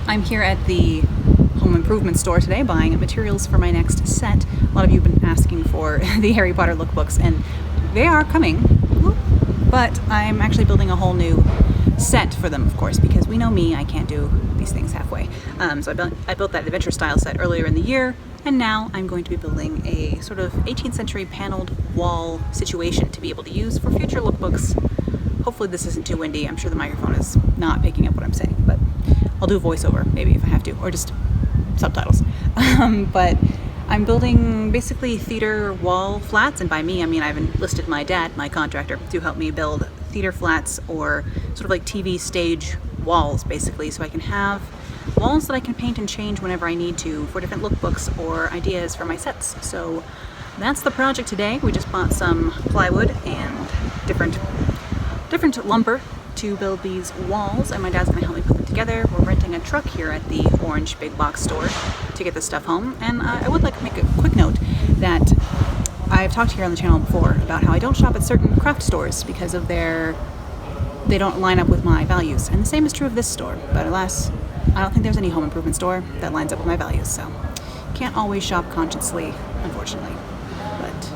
I'm here at the home improvement store today buying materials for my next set. A lot of you have been asking for the Harry Potter lookbooks, and they are coming, but I'm actually building a whole new set for them, of course, because we know me, I can't do these things halfway. So I built that adventure style set earlier in the year, and now I'm going to be building a sort of 18th century paneled wall situation to be able to use for future lookbooks. Hopefully this isn't too windy. I'm sure the microphone is not picking up what I'm saying, but I'll do voiceover maybe if I have to, or just subtitles. But I'm building basically theater wall flats, and by me I mean I've enlisted my dad, my contractor, to help me build theater flats, or sort of like TV stage walls basically, so I can have walls that I can paint and change whenever I need to for different lookbooks or ideas for my sets. So that's the project today. We just bought some plywood and different lumber to build these walls, and my dad's gonna help me put them together. We're renting a truck here at the Orange Big Box store to get this stuff home. And I would like to make a quick note that I've talked here on the channel before about how I don't shop at certain craft stores because of they don't line up with my values. And the same is true of this store, but alas, I don't think there's any home improvement store that lines up with my values, so can't always shop consciously, unfortunately. But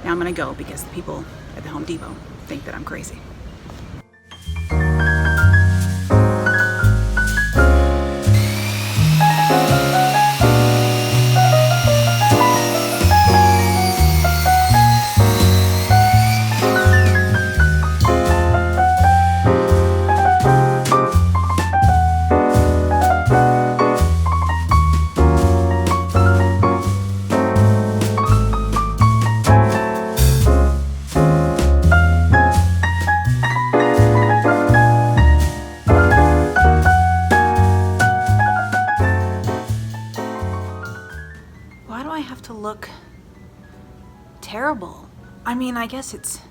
now I'm gonna go because the people at the Home Depot think that I'm crazy. Why do I have to look terrible? I mean, I guess it's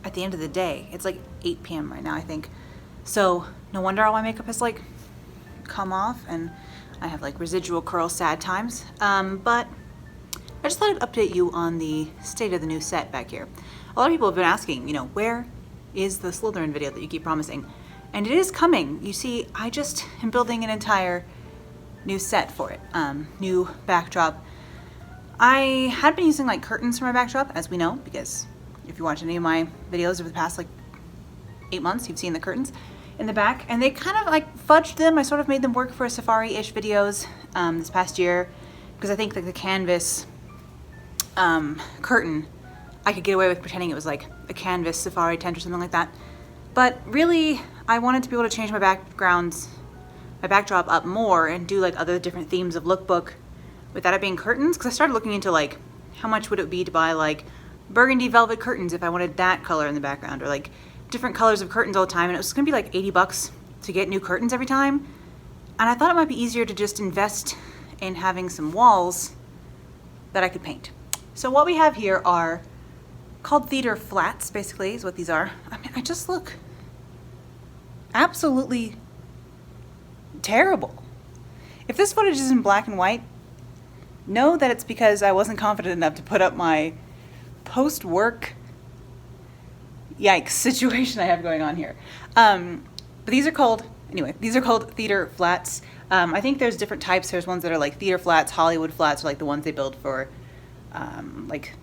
at the end of the day. It's like 8 p.m. right now, I think. So no wonder all my makeup has like come off and I have like residual curl sad times. But I just thought I'd update you on the state of the new set back here. A lot of people have been asking, where is the Slytherin video that you keep promising? And it is coming. You see, I just am building an entire new set for it, new backdrop. I had been using like curtains for my backdrop, as we know, because if you watch any of my videos over the past like 8 months, you've seen the curtains in the back, and they kind of like fudged them. I sort of made them work for safari-ish videos this past year, because I think like the canvas curtain, I could get away with pretending it was like a canvas safari tent or something like that. But really, I wanted to be able to change my backdrop up more and do like other different themes of lookbook without it being curtains, because I started looking into like how much would it be to buy like burgundy velvet curtains if I wanted that color in the background, or like different colors of curtains all the time, and it was gonna be like $80 to get new curtains every time. And I thought it might be easier to just invest in having some walls that I could paint. So what we have here are called theater flats, basically is what these are. I mean, I just look absolutely terrible. If this footage is in black and white, know that it's because I wasn't confident enough to put up my post-work yikes situation I have going on here. But these are called theater flats. I think there's different types. There's ones that are like theater flats, Hollywood flats, or like the ones they build for like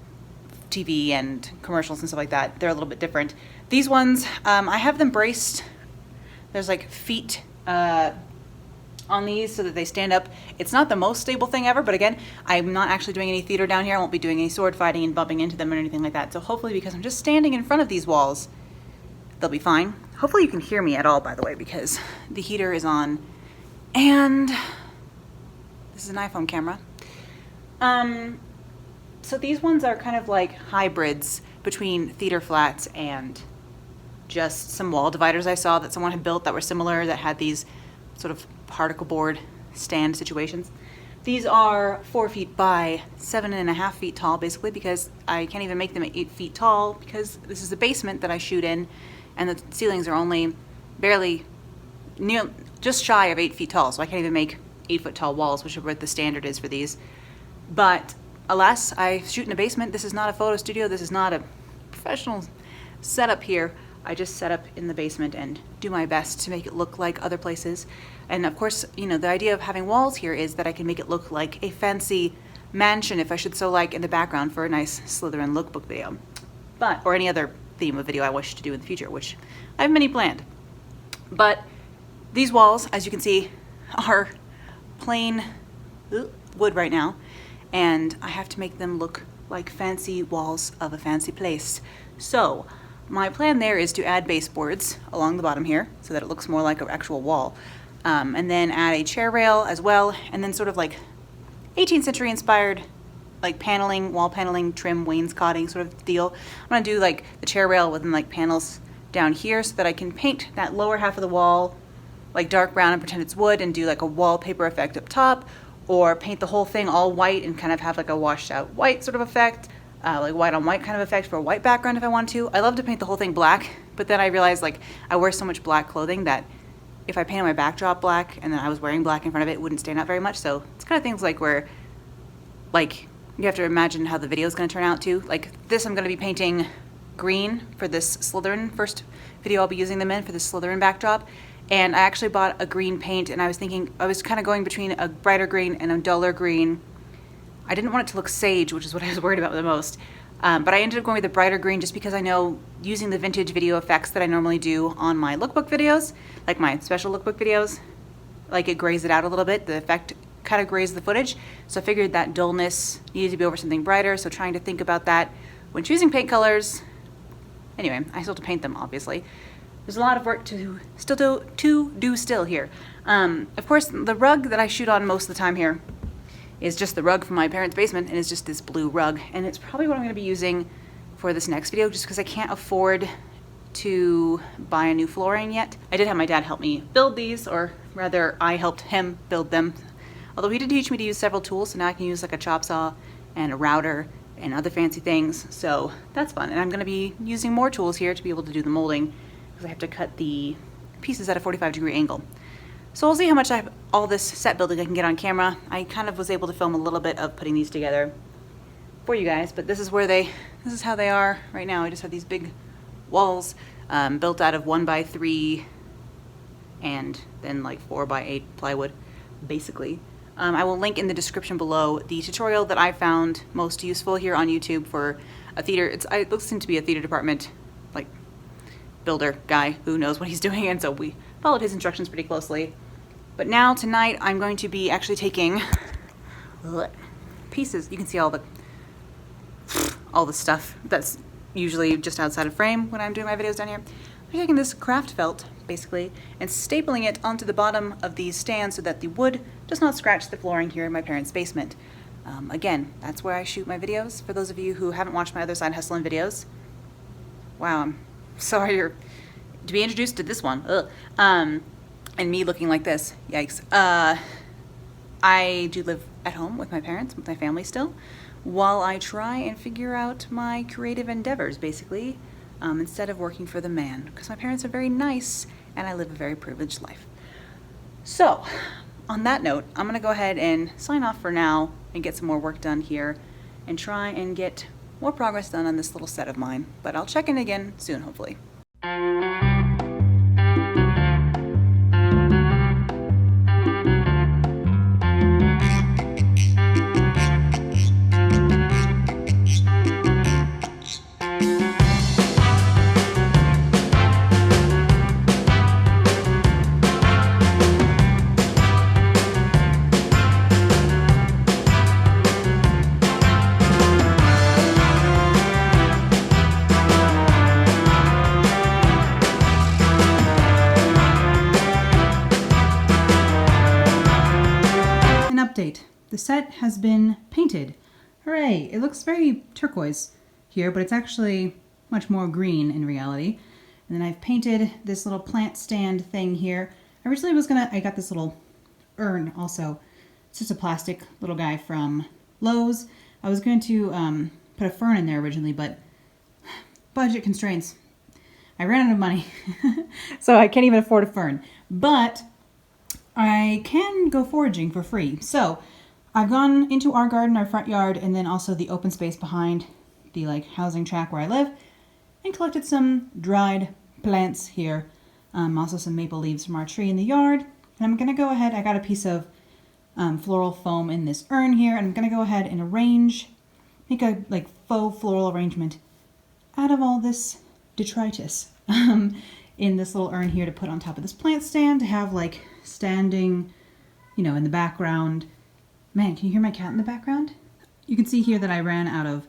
TV and commercials and stuff like that. They're a little bit different. These ones, I have them braced. There's like feet on these so that they stand up. It's not the most stable thing ever, but again, I'm not actually doing any theater down here. I won't be doing any sword fighting and bumping into them or anything like that. So hopefully, because I'm just standing in front of these walls, they'll be fine. Hopefully you can hear me at all, by the way, because the heater is on, and this is an iPhone camera. So these ones are kind of like hybrids between theater flats and just some wall dividers I saw that someone had built that were similar, that had these sort of particle board stand situations. These are 4 feet by 7.5 feet tall, basically, because I can't even make them 8 feet tall because this is a basement that I shoot in, and the ceilings are only barely just shy of 8 feet tall, so I can't even make 8 foot tall walls, which is what the standard is for these. But alas, I shoot in a basement. This is not a photo studio. This is not a professional setup here. I just set up in the basement and do my best to make it look like other places. And of course, you know, the idea of having walls here is that I can make it look like a fancy mansion, if I should so like, in the background for a nice Slytherin lookbook video. Or any other theme of video I wish to do in the future, which I have many planned. But these walls, as you can see, are plain wood right now, and I have to make them look like fancy walls of a fancy place. So my plan there is to add baseboards along the bottom here so that it looks more like an actual wall, and then add a chair rail as well, and then sort of like 18th century inspired like paneling, wall paneling, trim, wainscoting sort of deal. I'm gonna do like the chair rail with like panels down here so that I can paint that lower half of the wall like dark brown and pretend it's wood and do like a wallpaper effect up top, or paint the whole thing all white and kind of have like a washed out white sort of effect, like white on white kind of effect for a white background if I want to. I love to paint the whole thing black, but then I realized like I wear so much black clothing that if I painted my backdrop black and then I was wearing black in front of it, it wouldn't stand out very much. So it's kind of things like where like you have to imagine how the video is going to turn out too. Like this, I'm going to be painting green for this Slytherin first video I'll be using them in for this Slytherin backdrop. And I actually bought a green paint, and I was thinking, I was kind of going between a brighter green and a duller green. I didn't want it to look sage, which is what I was worried about the most. But I ended up going with a brighter green just because I know using the vintage video effects that I normally do on my lookbook videos, like my special lookbook videos, like it grays it out a little bit. The effect kind of grays the footage. So I figured that dullness needed to be over something brighter. So trying to think about that when choosing paint colors. Anyway, I still have to paint them, obviously. There's a lot of work to do here. Of course, the rug that I shoot on most of the time here is just the rug from my parents' basement, and it's just this blue rug. And it's probably what I'm going to be using for this next video, just because I can't afford to buy a new flooring yet. I did have my dad help me build these, or rather I helped him build them. Although he did teach me to use several tools, so now I can use like a chop saw and a router and other fancy things. So that's fun. And I'm going to be using more tools here to be able to do the molding, because I have to cut the pieces at a 45-degree angle. So we'll see how much all this set building I can get on camera. I kind of was able to film a little bit of putting these together for you guys, but this is how they are right now. I just have these big walls built out of 1x3 and then like 4x8 plywood, basically. I will link in the description below the tutorial that I found most useful here on YouTube for a theater. It looks to be a theater department like builder guy who knows what he's doing, and so we followed his instructions pretty closely. But now tonight I'm going to be actually taking pieces. You can see all the stuff that's usually just outside of frame when I'm doing my videos down here. I'm taking this craft felt basically and stapling it onto the bottom of these stands so that the wood does not scratch the flooring here in my parents' basement. Again, that's where I shoot my videos. For those of you who haven't watched my other Side Husselen videos, wow, I'm sorry you're to be introduced to this one. And me looking like this, yikes. I do live at home with my parents, with my family still, while I try and figure out my creative endeavors, basically, instead of working for the man, because my parents are very nice and I live a very privileged life. So, on that note, I'm gonna go ahead and sign off for now and get some more work done here and try and get more progress done on this little set of mine. But I'll check in again soon, hopefully. Update. The set has been painted. Hooray! It looks very turquoise here, but it's actually much more green in reality. And then I've painted this little plant stand thing here. Originally I got this little urn also. It's just a plastic little guy from Lowe's. I was going to put a fern in there originally, but budget constraints. I ran out of money, so I can't even afford a fern. But I can go foraging for free. So I've gone into our garden, our front yard, and then also the open space behind the housing track where I live, and collected some dried plants here. Also some maple leaves from our tree in the yard. And I'm going to go ahead, I got a piece of floral foam in this urn here, and I'm going to go ahead and make a like faux floral arrangement out of all this detritus in this little urn here to put on top of this plant stand to have like standing, in the background. Man, can you hear my cat in the background? You can see here that I ran out of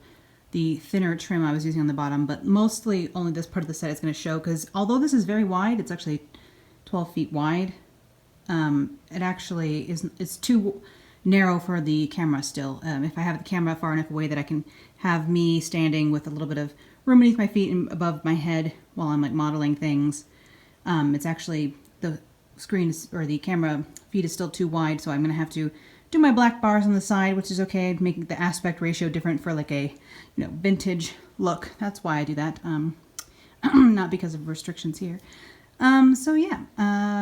the thinner trim I was using on the bottom, but mostly only this part of the set is going to show, because although this is very wide, it's actually 12 feet wide. It actually it's too narrow for the camera still. If I have the camera far enough away that I can have me standing with a little bit of room beneath my feet and above my head while I'm like modeling things, it's actually the screen or the camera feed is still too wide, so I'm going to have to do my black bars on the side, which is okay, making the aspect ratio different for like a vintage look. That's why I do that, not because of restrictions here. So yeah,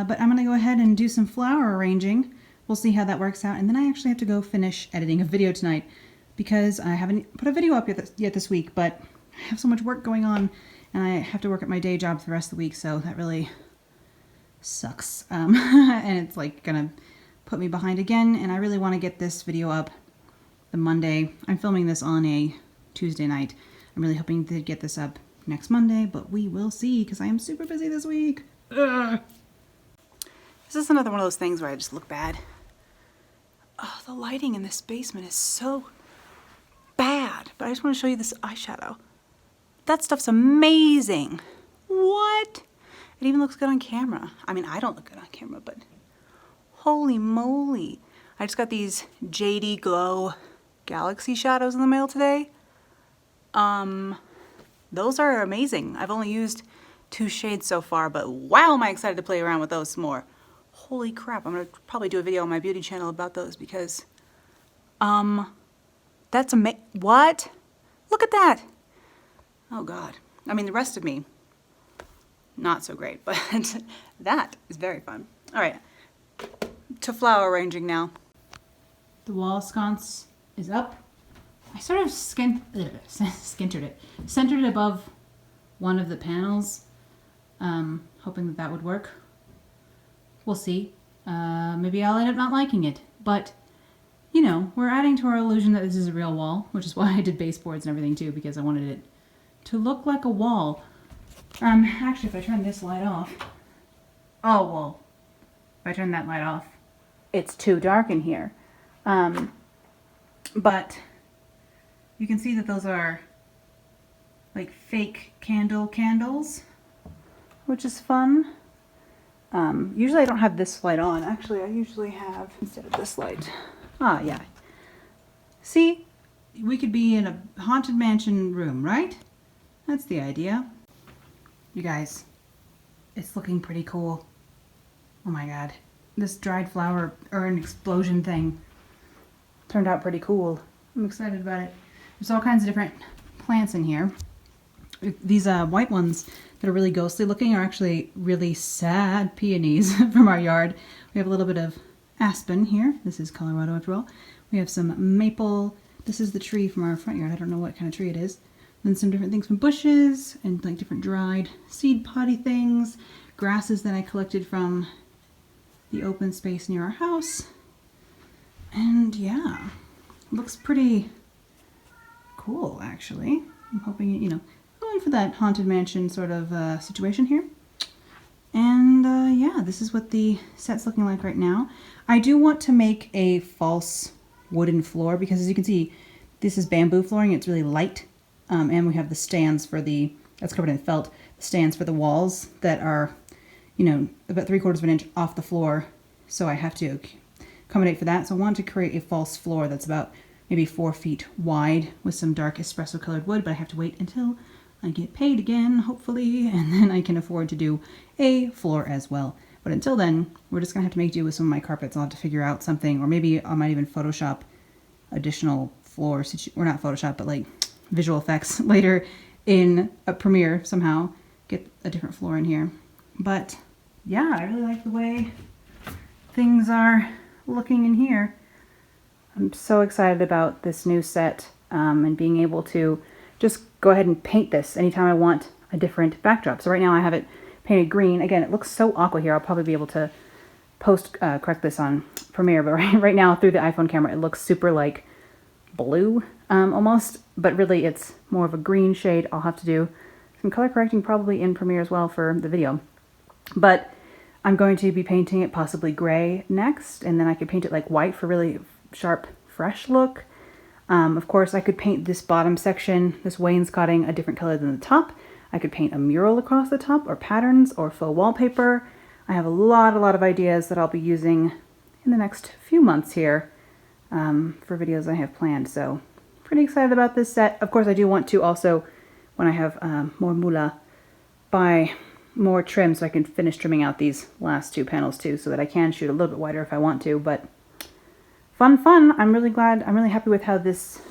but I'm gonna go ahead and do some flower arranging. We'll see how that works out, and then I actually have to go finish editing a video tonight because I haven't put a video up yet this week, but I have so much work going on and I have to work at my day job for the rest of the week, so that really sucks. And it's like gonna put me behind again, and I really want to get this video up the Monday. I'm filming this on a Tuesday night. I'm really hoping to get this up next Monday, but we will see because I am super busy this week. Ugh. This is another one of those things where I just look bad. Oh, the lighting in this basement is so bad, but I just want to show you this eyeshadow. That stuff's amazing. What? It even looks good on camera. I mean, I don't look good on camera, but holy moly. I just got these JD Glow Galaxy shadows in the mail today. Those are amazing. I've only used 2 shades so far, but wow, am I excited to play around with those some more. Holy crap, I'm gonna probably do a video on my beauty channel about those because, that's what? Look at that. Oh God. I mean, the rest of me, not so great, but that is very fun. All right, to flower arranging now. The wall sconce is up. I sort of centered it above one of the panels, hoping that would work. We'll see. Maybe I'll end up not liking it, but we're adding to our illusion that this is a real wall, which is why I did baseboards and everything too, because I wanted it to look like a wall. Actually, if I turn this light off, oh well, if I turn that light off, it's too dark in here. But you can see that those are like fake candles, which is fun. Usually I don't have this light on. Actually, I usually have, instead of this light. Ah, yeah. See? We could be in a haunted mansion room, right? That's the idea. You guys, it's looking pretty cool. Oh my God. This dried flower urn explosion thing turned out pretty cool. I'm excited about it. There's all kinds of different plants in here. These white ones that are really ghostly looking are actually really sad peonies from our yard. We have a little bit of aspen here. This is Colorado after all. We have some maple. This is the tree from our front yard. I don't know what kind of tree it is. Then some different things from bushes and like different dried seed potty things. Grasses that I collected from the open space near our house. And yeah, looks pretty cool actually. I'm hoping, going for that haunted mansion sort of situation here. And yeah, this is what the set's looking like right now. I do want to make a false wooden floor because as you can see, this is bamboo flooring. It's really light. And we have the stands for that's covered in felt, the stands for the walls that are, about 3/4 of an inch off the floor. So I have to accommodate for that. So I want to create a false floor that's about maybe 4 feet wide with some dark espresso colored wood, but I have to wait until I get paid again, hopefully, and then I can afford to do a floor as well. But until then, we're just gonna have to make do with some of my carpets. I'll have to figure out something, or maybe I might even Photoshop additional floors, or not Photoshop, but like visual effects later in a Premiere somehow, get a different floor in here. But yeah, I really like the way things are looking in here. I'm so excited about this new set and being able to just go ahead and paint this anytime I want a different backdrop. So right now I have it painted green. Again, it looks so aqua here. I'll probably be able to correct this on Premiere, but right now through the iPhone camera, it looks super like blue almost, but really it's more of a green shade. I'll have to do some color correcting probably in Premiere as well for the video. But I'm going to be painting it possibly gray next, and then I could paint it like white for really sharp, fresh look. Of course, I could paint this bottom section, this wainscoting, a different color than the top. I could paint a mural across the top, or patterns, or faux wallpaper. I have a lot of ideas that I'll be using in the next few months here for videos I have planned. So pretty excited about this set. Of course, I do want to also, when I have more moolah, buy more trim so I can finish trimming out these last two panels too, so that I can shoot a little bit wider if I want to. But fun. I'm really glad. I'm really happy with how this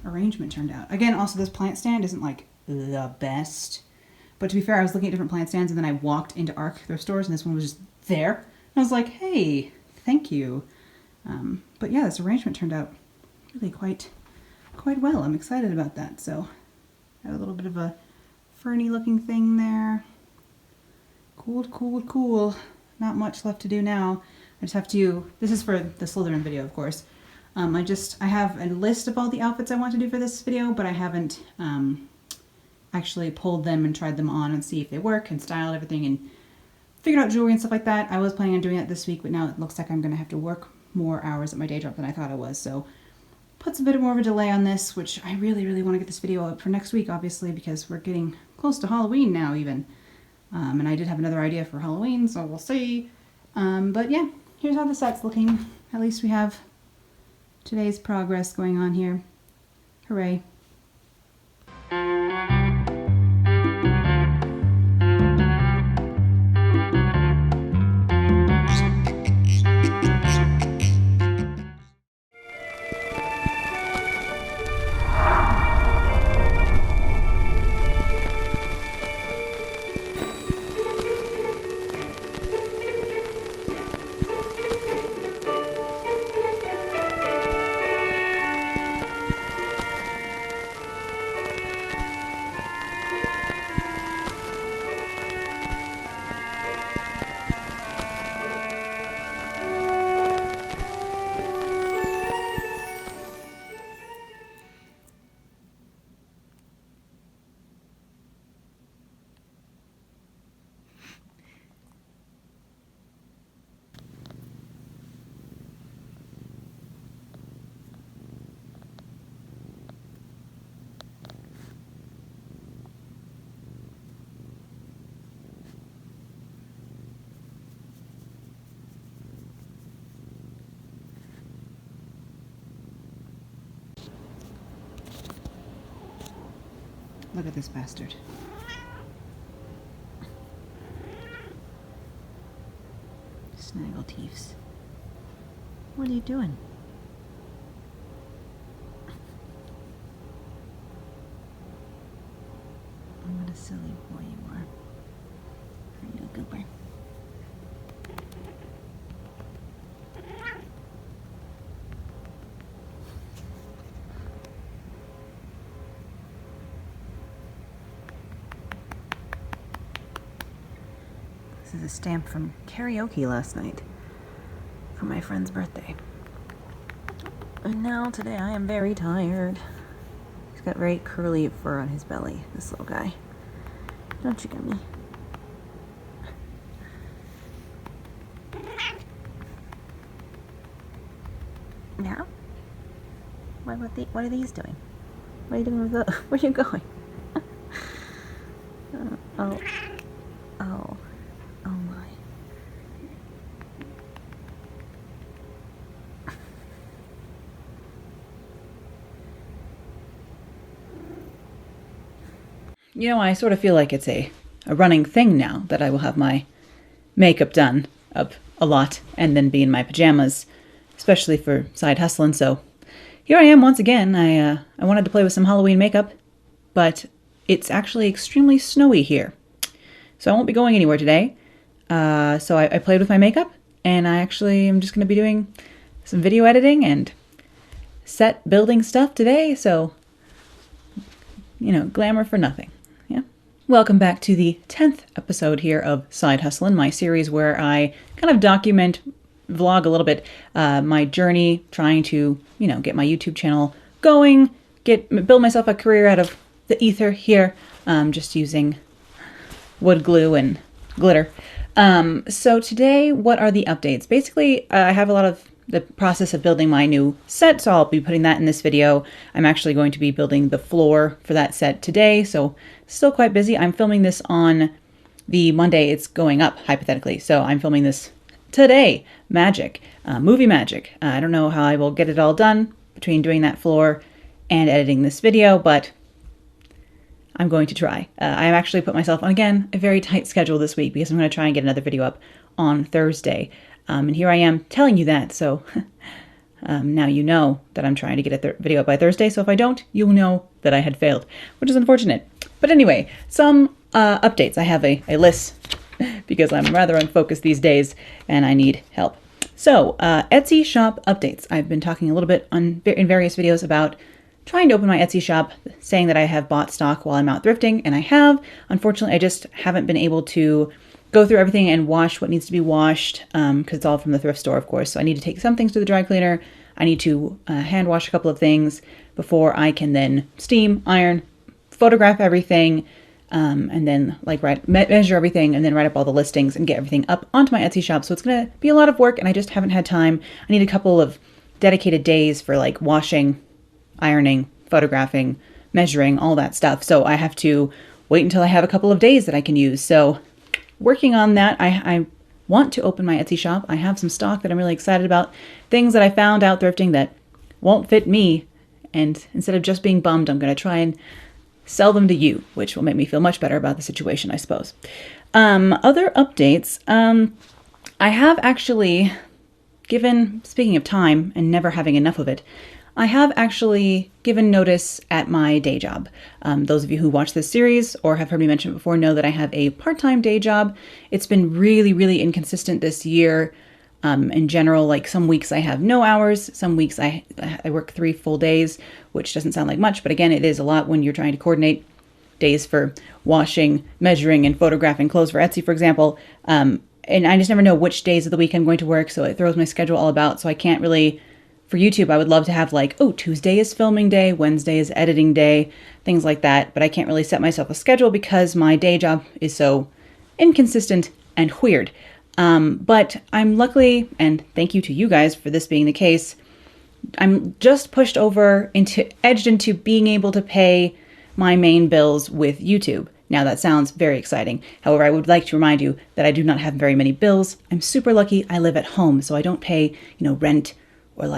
arrangement turned out. Again, also this plant stand isn't like the best, but to be fair, I was looking at different plant stands and then I walked into ARC thrift stores and this one was just there. And I was like, hey, thank you. But yeah, this arrangement turned out really quite well. I'm excited about that. So I have a little bit of a ferny looking thing there. Cool. Not much left to do now. I just have to, this is for the Slytherin video, of course. I have a list of all the outfits I want to do for this video, but I haven't actually pulled them and tried them on and see if they work and styled everything and figured out jewelry and stuff like that. I was planning on doing that this week, but now it looks like I'm going to have to work more hours at my day job than I thought I was. So puts a bit more of a delay on this, which I really want to get this video up for next week, obviously, because we're getting close to Halloween now even. And I did have another idea for Halloween, so we'll see. But yeah, here's how the set's looking. At least we have today's progress going on here. Hooray. Look at this bastard. Snaggleteeths. What are you doing? What a silly boy you are. Are you a goober? This is a stamp from karaoke last night for my friend's birthday. And now today I am very tired. He's got very curly fur on his belly, this little guy. Don't you get me? Yeah? What are these doing? What are you doing with those? Where are you going? Oh my. You know, I sort of feel like it's a running thing now that I will have my makeup done up a lot and then be in my pajamas, especially for Side Husselen. So here I am once again. I wanted to play with some Halloween makeup, but it's actually extremely snowy here. So I won't be going anywhere today. So I played with my makeup, and I actually am just going to be doing some video editing and set building stuff today. So, you know, glamour for nothing. Yeah. Welcome back to the 10th episode here of Side Husselen, my series where I kind of vlog a little bit my journey trying to, get my YouTube channel going, build myself a career out of the ether here, just using wood glue and glitter. So today, what are the updates? Basically, I have a lot of the process of building my new set, so I'll be putting that in this video. I'm actually going to be building the floor for that set today, so still quite busy. I'm filming this on the Monday it's going up, hypothetically, so I'm filming this today. Movie magic. I don't know how I will get it all done between doing that floor and editing this video, but I'm going to try. I've actually put myself on, again, a very tight schedule this week because I'm going to try and get another video up on Thursday. And here I am telling you that, so now you know that I'm trying to get a video up by Thursday, so if I don't, you'll know that I had failed, which is unfortunate. But anyway, some updates. I have a list because I'm rather unfocused these days and I need help. So, Etsy shop updates. I've been talking a little bit in various videos about trying to open my Etsy shop, saying that I have bought stock while I'm out thrifting, and I have. Unfortunately, I just haven't been able to go through everything and wash what needs to be washed, because it's all from the thrift store, of course. So I need to take some things to the dry cleaner. I need to hand wash a couple of things before I can then steam, iron, photograph everything, and then measure everything, and then write up all the listings and get everything up onto my Etsy shop. So it's going to be a lot of work, and I just haven't had time. I need a couple of dedicated days for washing, ironing, photographing, measuring, all that stuff. So I have to wait until I have a couple of days that I can use. So working on that, I want to open my Etsy shop. I have some stock that I'm really excited about. Things that I found out thrifting that won't fit me. And instead of just being bummed, I'm going to try and sell them to you, which will make me feel much better about the situation, I suppose. Other updates. I have actually speaking of time and never having enough of it, I have actually given notice at my day job. Those of you who watch this series or have heard me mention it before know that I have a part-time day job. It's been really, really inconsistent this year. In general, some weeks I have no hours. Some weeks I work 3 full days, which doesn't sound like much, but again, it is a lot when you're trying to coordinate days for washing, measuring, and photographing clothes for Etsy, for example. And I just never know which days of the week I'm going to work, so it throws my schedule all about, so I can't really. For YouTube, I would love to have Tuesday is filming day, Wednesday is editing day, things like that. But I can't really set myself a schedule because my day job is so inconsistent and weird. But I'm luckily, and thank you to you guys for this being the case, I'm just edged into being able to pay my main bills with YouTube. Now that sounds very exciting. However, I would like to remind you that I do not have very many bills. I'm super lucky I live at home, so I don't pay, rent or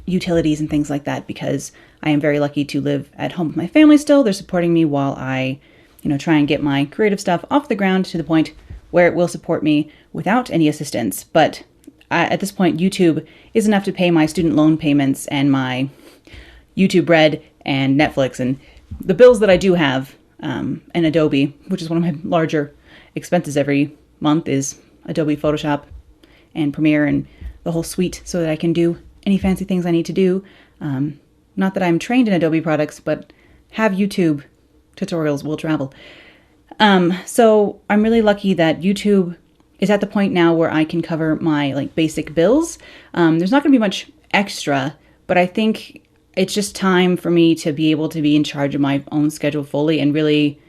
utilities and things like that, because I am very lucky to live at home with my family still. They're supporting me while I, try and get my creative stuff off the ground to the point where it will support me without any assistance. But at this point, YouTube is enough to pay my student loan payments and my YouTube Red and Netflix and the bills that I do have, and Adobe, which is one of my larger expenses every month, is Adobe Photoshop and Premiere and the whole suite, so that I can do any fancy things I need to do. Not that I'm trained in Adobe products, but have YouTube tutorials will travel. So I'm really lucky that YouTube is at the point now where I can cover my basic bills. There's not going to be much extra, but I think it's just time for me to be able to be in charge of my own schedule fully and really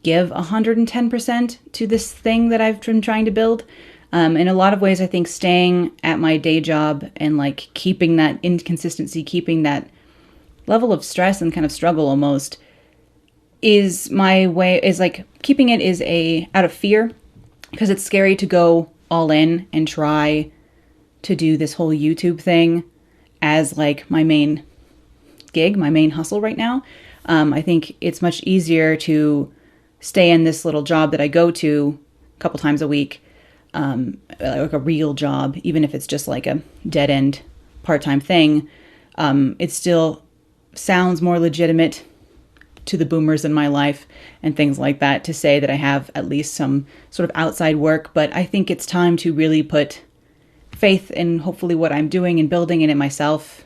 give 110% to this thing that I've been trying to build. In a lot of ways, I think staying at my day job and keeping that inconsistency, keeping that level of stress and kind of struggle almost is my way, is keeping it is out of fear, because it's scary to go all in and try to do this whole YouTube thing as my main gig, my main hustle right now. I think it's much easier to stay in this little job that I go to a couple times a week, a real job, even if it's just a dead end part-time thing. It still sounds more legitimate to the boomers in my life and things like that to say that I have at least some sort of outside work. But I think it's time to really put faith in hopefully what I'm doing and building in it myself,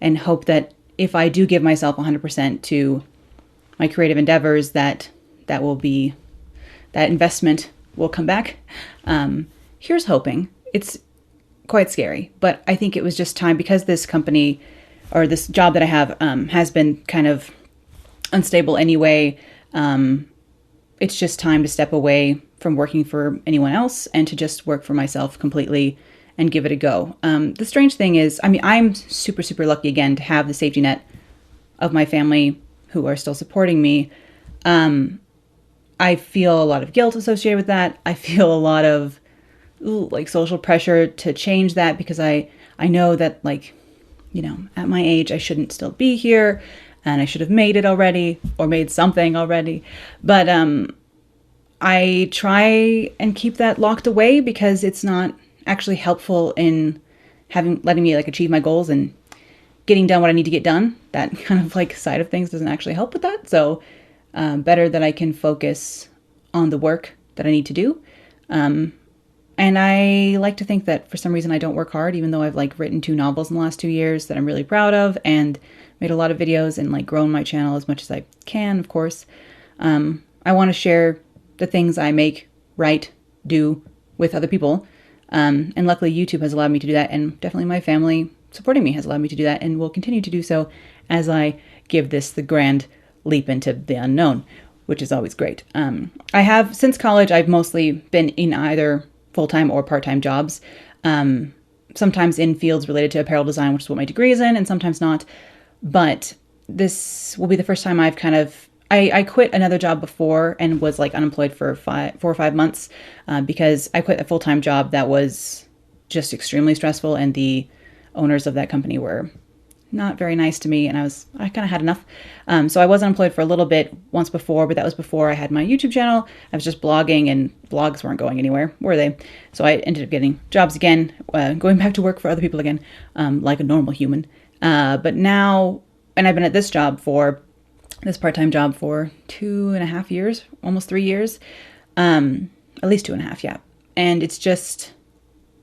and hope that if I do give myself 100% to my creative endeavors, that investment will come back. Here's hoping. It's quite scary, but I think it was just time, because this company or this job that I have has been kind of unstable anyway. It's just time to step away from working for anyone else and to just work for myself completely and give it a go. The strange thing is, I mean, I'm super, super lucky again to have the safety net of my family who are still supporting me. I feel a lot of guilt associated with that. I feel a lot of like social pressure to change that, because I know that, like, you know, at my age, I shouldn't still be here and I should have made it already or made something already. But I try and keep that locked away, because it's not actually helpful in letting me like achieve my goals and getting done what I need to get done. That kind of like side of things doesn't actually help with that. So better that I can focus on the work that I need to do. And I like to think that for some reason I don't work hard, even though I've like written 2 novels in the last 2 years that I'm really proud of, and made a lot of videos and like grown my channel as much as I can, of course. I want to share the things I make, write, do with other people. And luckily YouTube has allowed me to do that, and definitely my family supporting me has allowed me to do that, and will continue to do so as I give this the grand leap into the unknown, which is always great. I have, since college, I've mostly been in either full-time or part-time jobs, sometimes in fields related to apparel design, which is what my degree is in, and sometimes not. But this will be the first time I've kind of, I quit another job before and was like unemployed for 4 or 5 months because I quit a full-time job that was just extremely stressful, and the owners of that company were not very nice to me, and I kind of had enough. So I was unemployed for a little bit once before, but that was before I had my YouTube channel. I was just blogging, and blogs weren't going anywhere, were they? So I ended up getting jobs again, going back to work for other people again, like a normal human. But now, and I've been at this part-time job for 2.5 years, almost 3 years, at least 2.5, yeah. And it's just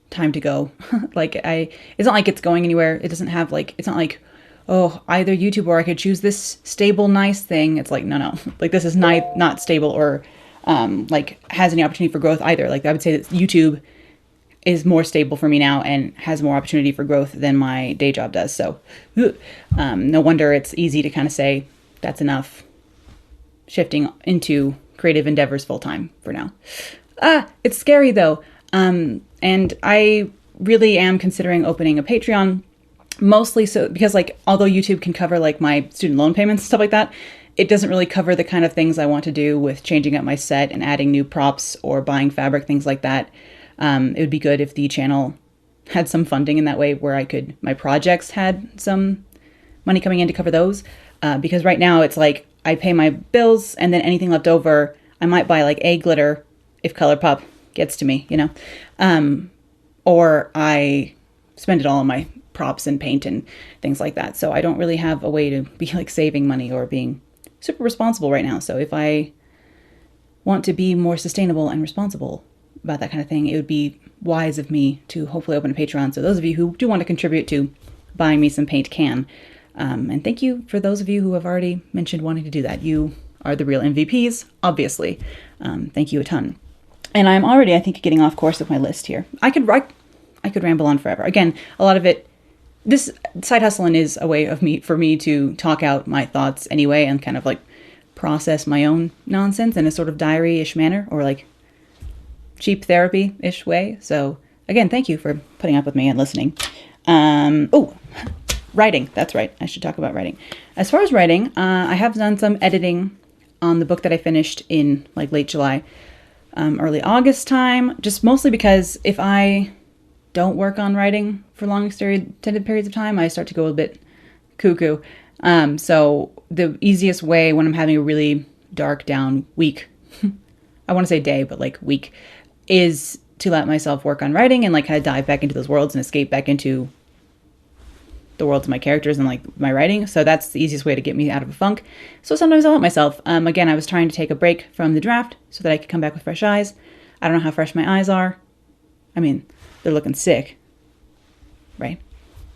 time to go. It's not like it's going anywhere. It doesn't have like, it's not like, oh, either YouTube or I could choose this stable, nice thing. It's like, no. Like, this is not stable or like has any opportunity for growth either. Like, I would say that YouTube is more stable for me now and has more opportunity for growth than my day job does. So no wonder it's easy to kind of say that's enough, shifting into creative endeavors full-time for now. It's scary though. And I really am considering opening a Patreon, mostly so because, like, although YouTube can cover like my student loan payments and stuff like that, it doesn't really cover the kind of things I want to do with changing up my set and adding new props or buying fabric, things like that. It would be good if the channel had some funding in that way, where my projects had some money coming in to cover those. Because right now it's like I pay my bills, and then anything left over, I might buy like a glitter if ColourPop gets to me, you know, or I spend it all on my props and paint and things like that. So I don't really have a way to be like saving money or being super responsible right now. So if I want to be more sustainable and responsible about that kind of thing, it would be wise of me to hopefully open a Patreon. So those of you who do want to contribute to buying me some paint can. And thank you for those of you who have already mentioned wanting to do that. You are the real MVPs, obviously. Thank you a ton. And I'm already, I think, getting off course with my list here. I could ramble on forever. Again, a lot of it, this Side Husselen is a way for me to talk out my thoughts anyway, and kind of like process my own nonsense in a sort of diary-ish manner, or like cheap therapy-ish way. So again, thank you for putting up with me and listening. Writing. That's right. I should talk about writing. As far as writing, I have done some editing on the book that I finished in like late July. Early August time, just mostly because if I don't work on writing for long extended periods of time, I start to go a bit cuckoo. So the easiest way when I'm having a really dark down week, I want to say day, but like week, is to let myself work on writing and like kind of dive back into those worlds and escape back into the worlds of my characters and like my writing. So that's the easiest way to get me out of a funk. So sometimes I'll let myself. Again, I was trying to take a break from the draft so that I could come back with fresh eyes. I don't know how fresh my eyes are. I mean, they're looking sick, right?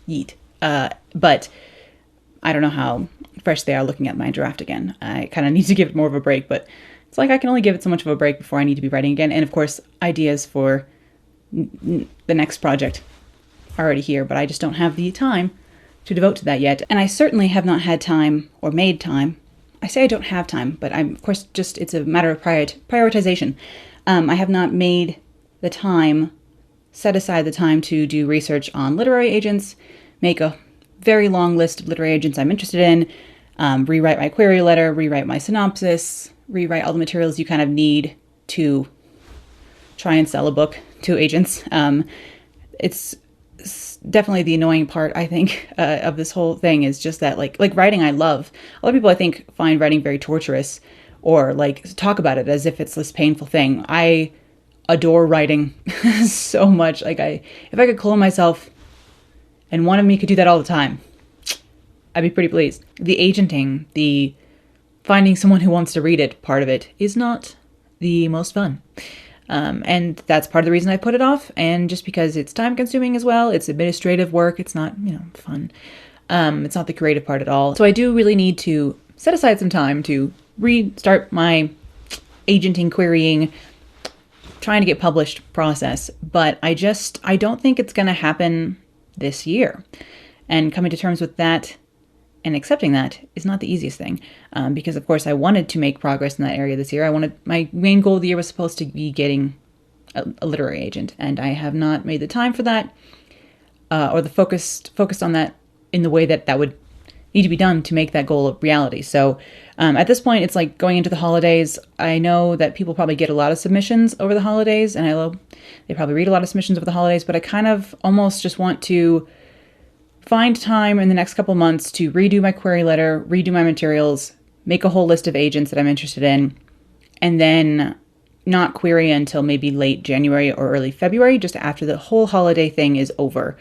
Yeet. But I don't know how fresh they are looking at my draft again. I kind of need to give it more of a break, but it's like I can only give it so much of a break before I need to be writing again. And of course, ideas for the next project are already here, but I just don't have the time to devote to that yet. And I certainly have not had time or made time. I say I don't have time, but I'm, of course, just, it's a matter of prioritization. I have not made the time, set aside the time to do research on literary agents, make a very long list of literary agents I'm interested in, rewrite my query letter, rewrite my synopsis, rewrite all the materials you kind of need to try and sell a book to agents. It's definitely the annoying part, I think, of this whole thing is just that, like writing I love. A lot of people, I think, find writing very torturous or like talk about it as if it's this painful thing. I adore writing so much. Like if I could clone myself and one of me could do that all the time, I'd be pretty pleased. The agenting, the finding someone who wants to read it part of it is not the most fun. And that's part of the reason I put it off. And just because it's time consuming as well, it's administrative work. It's not, fun. It's not the creative part at all. So I do really need to set aside some time to restart my agenting, querying, trying to get published process. But I don't think it's going to happen this year. And coming to terms with that and accepting that is not the easiest thing, because of course I wanted to make progress in that area this year. My main goal of the year was supposed to be getting a literary agent, and I have not made the time for that, or the focused on that in the way that would need to be done to make that goal a reality. So at this point, it's like going into the holidays. I know that people probably get a lot of submissions over the holidays, and they probably read a lot of submissions over the holidays, but I kind of almost just want to find time in the next couple months to redo my query letter, redo my materials, make a whole list of agents that I'm interested in, and then not query until maybe late January or early February, just after the whole holiday thing is over.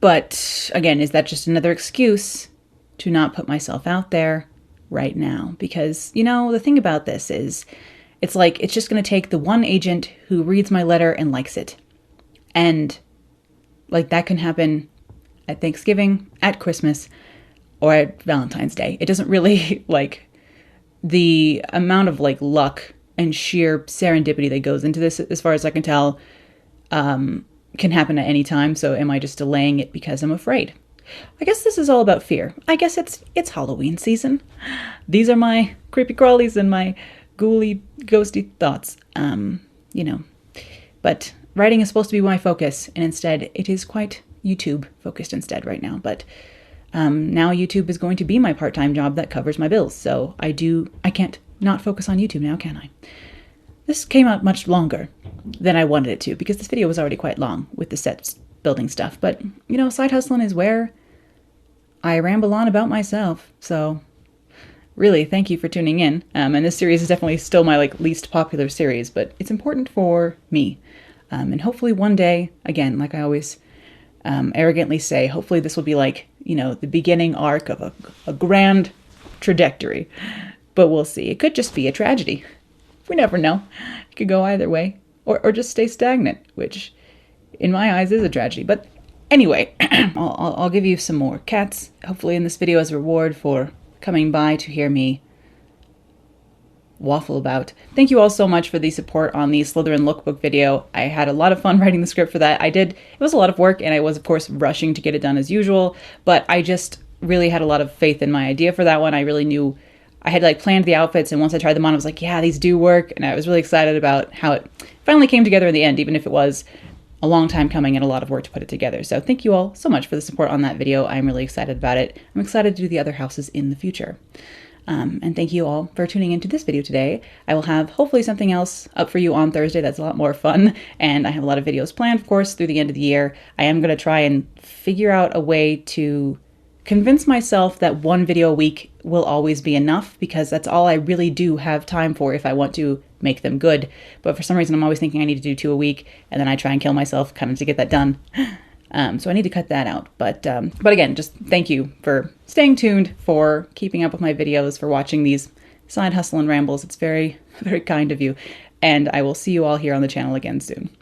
But again, is that just another excuse to not put myself out there right now? Because, the thing about this is, it's like, it's just going to take the one agent who reads my letter and likes it. And like that can happen at Thanksgiving, at Christmas, or at Valentine's Day. It doesn't really, the amount of luck and sheer serendipity that goes into this, as far as I can tell, can happen at any time. So am I just delaying it because I'm afraid? I guess this is all about fear. I guess it's Halloween season. These are my creepy crawlies and my ghouly, ghosty thoughts. But writing is supposed to be my focus, and instead it is quite YouTube focused instead right now. But now YouTube is going to be my part-time job that covers my bills. So I can't not focus on YouTube now, can I? This came out much longer than I wanted it to, because this video was already quite long with the set building stuff. But, Side Husselen is where I ramble on about myself. So really, thank you for tuning in. And this series is definitely still my least popular series, but it's important for me. And hopefully one day, again, like I always arrogantly say, hopefully this will be the beginning arc of a grand trajectory. But we'll see. It could just be a tragedy. We never know. It could go either way. Or just stay stagnant, which in my eyes is a tragedy. But anyway, I'll give you some more cats, hopefully in this video, as a reward for coming by to hear me waffle about. Thank you all so much for the support on the Slytherin lookbook video. I had a lot of fun writing the script for that. It was a lot of work, and I was, of course, rushing to get it done as usual, but I just really had a lot of faith in my idea for that one. I really knew I had planned the outfits, and once I tried them on, I was like, yeah, these do work, and I was really excited about how it finally came together in the end, even if it was a long time coming and a lot of work to put it together. So thank you all so much for the support on that video. I'm really excited about it. I'm excited to do the other houses in the future. And thank you all for tuning into this video today. I will have hopefully something else up for you on Thursday that's a lot more fun, and I have a lot of videos planned, of course, through the end of the year. I am going to try and figure out a way to convince myself that one video a week will always be enough, because that's all I really do have time for if I want to make them good. But for some reason, I'm always thinking I need to do 2 a week, and then I try and kill myself kind of to get that done. So I need to cut that out. But again, just thank you for staying tuned, for keeping up with my videos, for watching these Side Husselen rambles. It's very, very kind of you. And I will see you all here on the channel again soon.